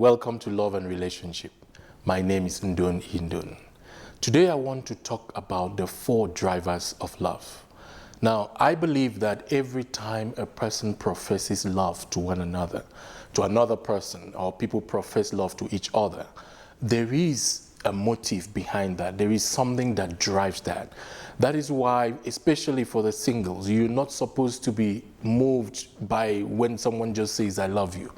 welcome to Love and Relationship. My name is Ndun Hindun. Today I want to talk about the 4 drivers of love. Now, I believe that every time a person professes love to one another, to another person, or people profess love to each other, there is a motive behind that. There is something that drives that. That is why, especially for the singles, you're not supposed to be moved by when someone just says, I love you.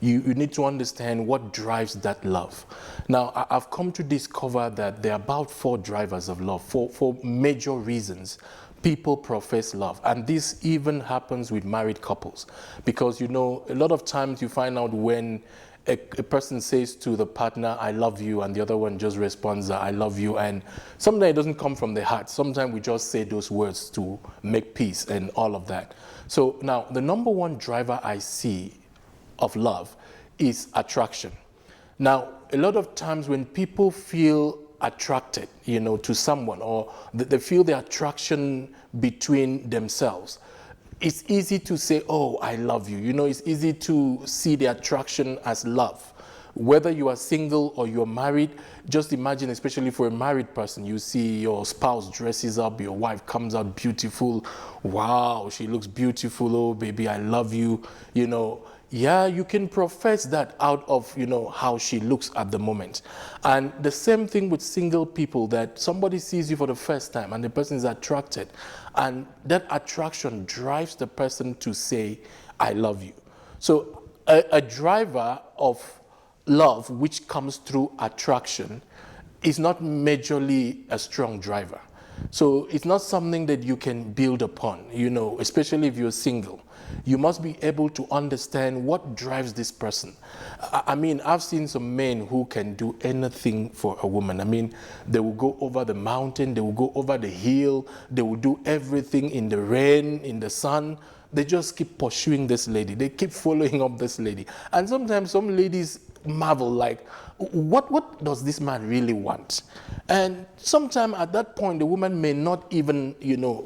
You need to understand what drives that love. Now, I've come to discover that there are about 4 drivers of love, for major reasons. People profess love, and this even happens with married couples, because a lot of times you find out when a person says to the partner, I love you, and the other one just responds, I love you, and sometimes it doesn't come from the heart. Sometimes we just say those words to make peace and all of that. So now, the number 1 driver I see of love is attraction. Now, a lot of times when people feel attracted, to someone, or they feel the attraction between themselves, it's easy to say, oh, I love you. It's easy to see the attraction as love. Whether you are single or you're married, just imagine, especially for a married person, you see your spouse dresses up, your wife comes out beautiful. Wow, she looks beautiful. Oh, baby, I love you. Yeah, you can profess that out of, how she looks at the moment. And the same thing with single people, that somebody sees you for the first time and the person is attracted. And that attraction drives the person to say, I love you. So a driver of love, which comes through attraction, is not majorly a strong driver. So it's not something that you can build upon, especially if you're single. You must be able to understand what drives this person. I mean, I've seen some men who can do anything for a woman. I mean, they will go over the mountain, they will go over the hill, they will do everything in the rain, in the sun. They just keep pursuing this lady. They keep following up this lady. And sometimes some ladies marvel, like, what does this man really want? And sometimes at that point, the woman may not even,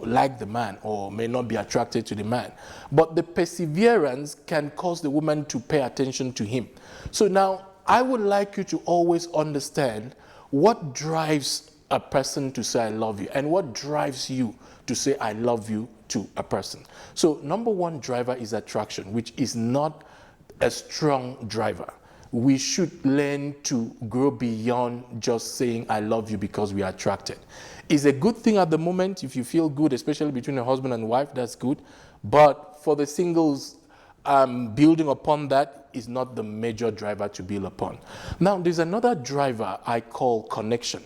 like the man, or may not be attracted to the man. But the perseverance can cause the woman to pay attention to him. So now, I would like you to always understand what drives a person to say, I love you, and what drives you to say, I love you to a person. So number 1 driver is attraction, which is not a strong driver. We should learn to grow beyond just saying, I love you because we are attracted. It's a good thing at the moment. If you feel good, especially between a husband and wife, that's good. But for the singles, building upon that is not the major driver to build upon. Now, there's another driver I call connection.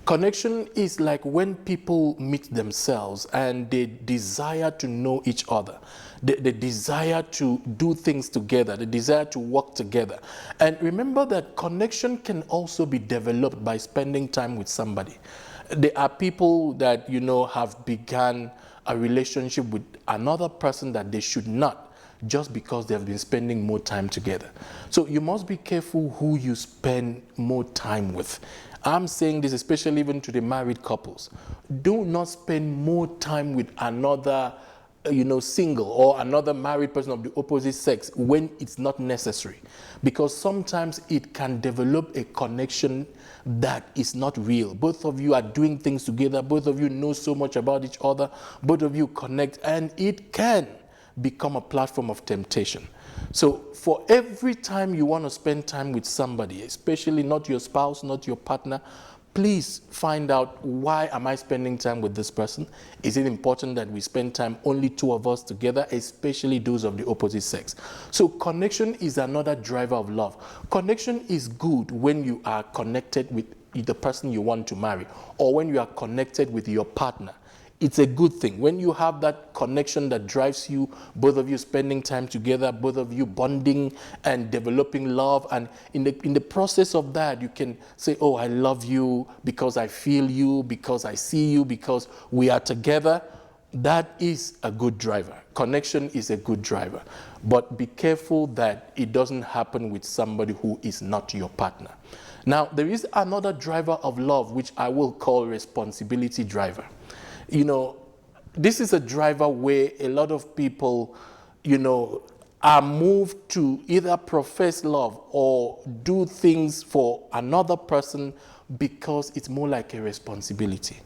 Connection is like when people meet themselves and they desire to know each other. They desire to do things together. They desire to work together. And remember that connection can also be developed by spending time with somebody. There are people that, have begun a relationship with another person that they should not, just because they have been spending more time together. So you must be careful who you spend more time with. I'm saying this especially even to the married couples. Do not spend more time with another single or another married person of the opposite sex when it's not necessary, because sometimes it can develop a connection that is not real. Both of you are doing things together, both of you know so much about each other, both of you connect, and it can become a platform of temptation. So for every time you want to spend time with somebody, especially not your spouse, not your partner, please find out, why am I spending time with this person? Is it important that we spend time only 2 of us together, especially those of the opposite sex? So connection is another driver of love. Connection is good when you are connected with the person you want to marry, or when you are connected with your partner. It's a good thing. When you have that connection that drives you, both of you spending time together, both of you bonding and developing love, and in the process of that, you can say, oh, I love you because I feel you, because I see you, because we are together. That is a good driver. Connection is a good driver. But be careful that it doesn't happen with somebody who is not your partner. Now, there is another driver of love, which I will call responsibility driver. This is a driver where a lot of people, are moved to either profess love or do things for another person because it's more like a responsibility.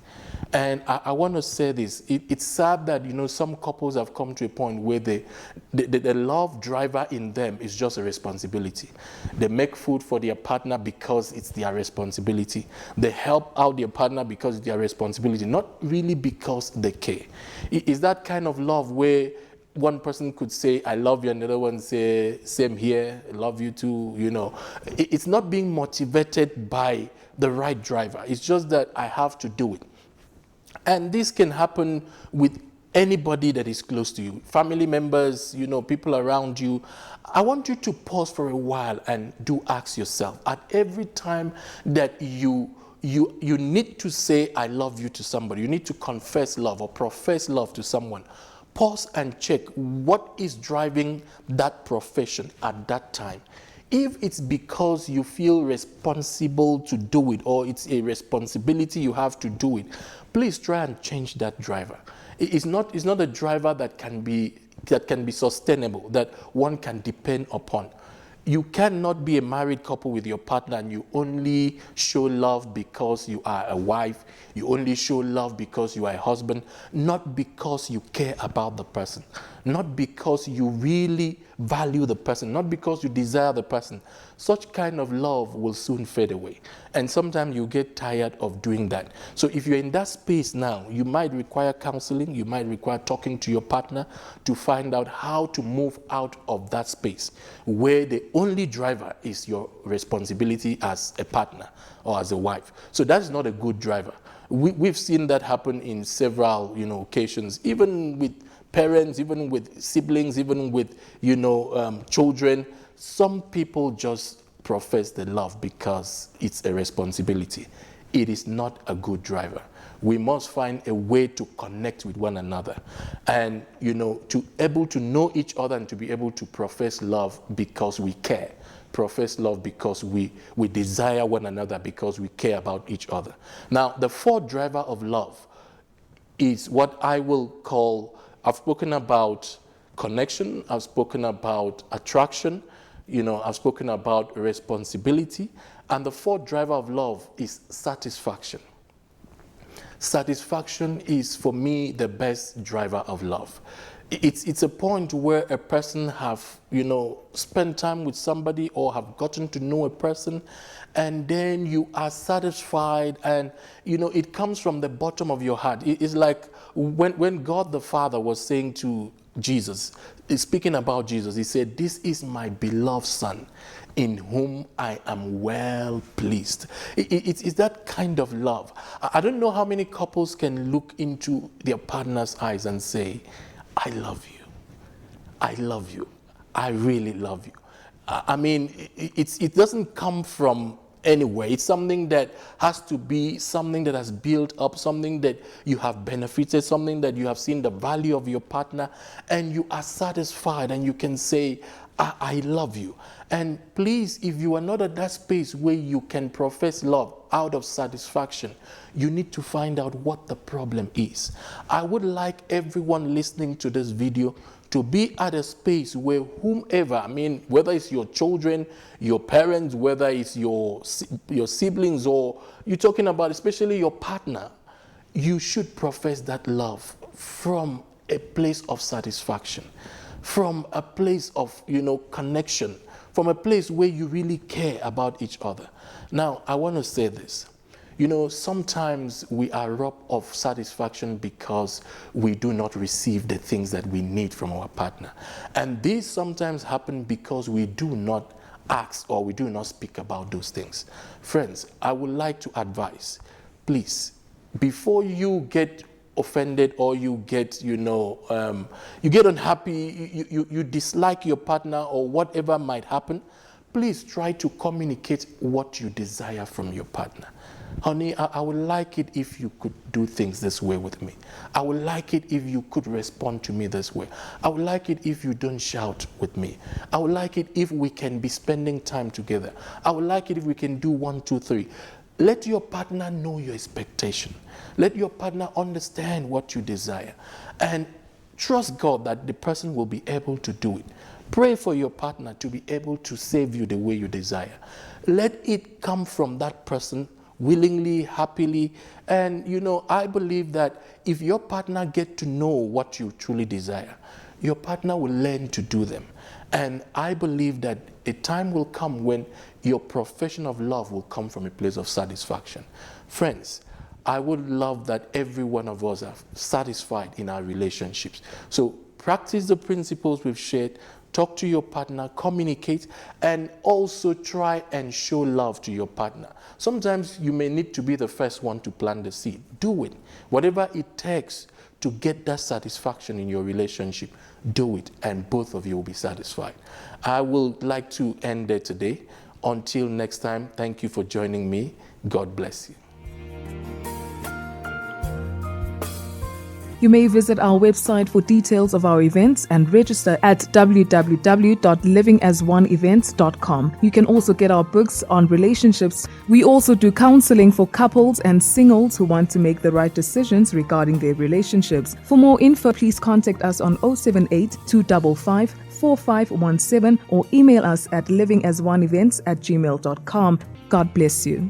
And I want to say this. It's sad that, some couples have come to a point where the love driver in them is just a responsibility. They make food for their partner because it's their responsibility. They help out their partner because it's their responsibility, not really because they care. It's that kind of love where one person could say, I love you, and another one say, same here, I love you too, It's not being motivated by the right driver. It's just that I have to do it. And this can happen with anybody that is close to you, family members, people around you. I want you to pause for a while and do ask yourself, at every time that you need to say I love you to somebody, you need to confess love or profess love to someone, pause and check what is driving that profession at that time. If it's because you feel responsible to do it, or it's a responsibility you have to do it, please try and change that driver. It's not a driver that can be sustainable, that one can depend upon. You cannot be a married couple with your partner and you only show love because you are a wife. You only show love because you are a husband, not because you care about the person, not because you really value the person, not because you desire the person. Such kind of love will soon fade away. And sometimes you get tired of doing that. So if you're in that space now, you might require counseling, you might require talking to your partner to find out how to move out of that space where the only driver is your responsibility as a partner or as a wife. So that's not a good driver. We've seen that happen in several, occasions, even with parents, even with siblings, even with, children. Some people just profess the love because it's a responsibility. It is not a good driver. We must find a way to connect with one another and, to able to know each other and to be able to profess love because we care. Profess love because we desire one another, because we care about each other. Now, the fourth driver of love is what I will call, I've spoken about connection, I've spoken about attraction, I've spoken about responsibility, and the fourth driver of love is satisfaction. Satisfaction is, for me, the best driver of love. It's a point where a person have, spent time with somebody or have gotten to know a person, and then you are satisfied, and, it comes from the bottom of your heart. It's like when God the Father was saying to Jesus, speaking about Jesus, he said, "This is my beloved Son, in whom I am well pleased." It's that kind of love. I don't know how many couples can look into their partner's eyes and say, "I love you. I love you. I really love you." I mean, it doesn't come from anywhere. It's something that has to be something that has built up, something that you have benefited, something that you have seen the value of your partner, and you are satisfied and you can say, I love you. And please, if you are not at that space where you can profess love out of satisfaction, you need to find out what the problem is. I would like everyone listening to this video to be at a space where whomever, whether it's your children, your parents, whether it's your siblings, or you're talking about especially your partner, you should profess that love from a place of satisfaction, from a place of, connection, from a place where you really care about each other. Now, I want to say this. Sometimes we are robbed of satisfaction because we do not receive the things that we need from our partner. And these sometimes happen because we do not ask or we do not speak about those things. Friends, I would like to advise, please, before you get offended or you get, you get unhappy, you dislike your partner or whatever might happen, please try to communicate what you desire from your partner. Honey, I would like it if you could do things this way with me. I would like it if you could respond to me this way. I would like it if you don't shout with me. I would like it if we can be spending time together. I would like it if we can do 1, 2, 3. Let your partner know your expectation. Let your partner understand what you desire. And trust God that the person will be able to do it. Pray for your partner to be able to save you the way you desire. Let it come from that person willingly, happily. And I believe that if your partner get to know what you truly desire, your partner will learn to do them. And I believe that a time will come when your profession of love will come from a place of satisfaction. Friends, I would love that every one of us are satisfied in our relationships. So practice the principles we've shared. Talk to your partner, communicate, and also try and show love to your partner. Sometimes you may need to be the first one to plant the seed. Do it. Whatever it takes to get that satisfaction in your relationship, do it, and both of you will be satisfied. I would like to end there today. Until next time, thank you for joining me. God bless you. You may visit our website for details of our events and register at www.livingasoneevents.com. You can also get our books on relationships. We also do counseling for couples and singles who want to make the right decisions regarding their relationships. For more info, please contact us on 078 255 4517 or email us at livingasoneevents@gmail.com. God bless you.